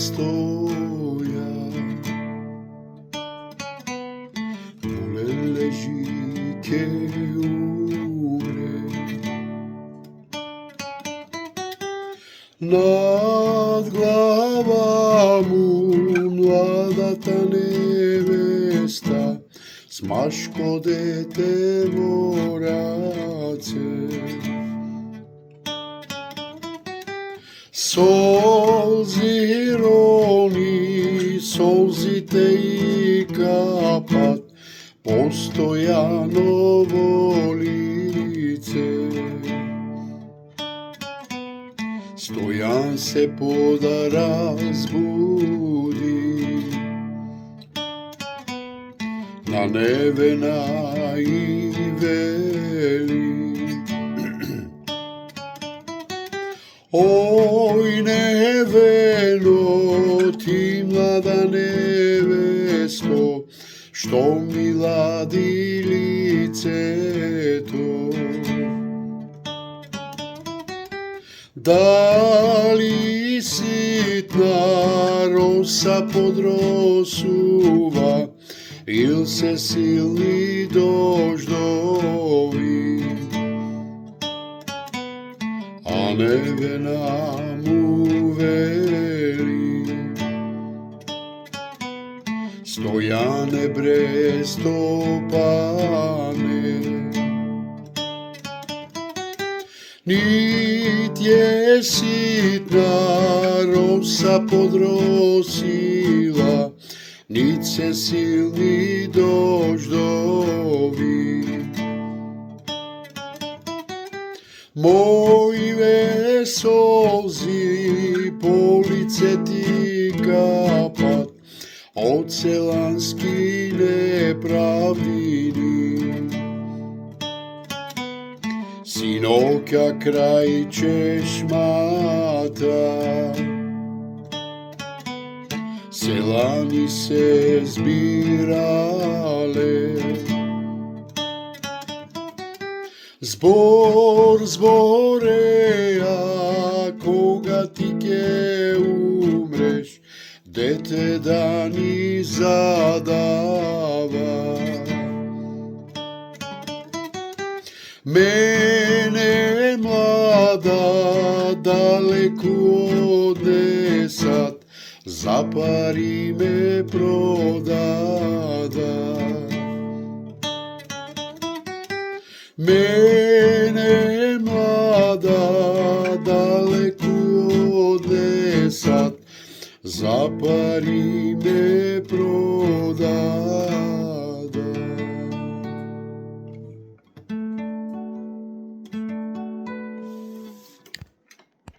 стоја, болен лежи ке умре. Над глава му младата невеста, смашко дете во раце. Солзи рони, солзите и капат постојано во лице. Стојан се пода разбуди, на Невена и вели: Ој Невено, ти млада невесто, што ми лади лицето. Дали ситна роса подросува, ил се силни дождови, а Невена му вели: Стојане Брестопане, нит е ситна роса подросила, нит се силни дождови. Моје солзи по лице ти капат од селански неправдини. Синоќа крај чешмата, селани се збирале. Збор збореа, кога ти ке умреш, дете да ни задава. Мене млада далеку однесат, за пари ме продада. Мене млада далеку однесат, за пари ме продада.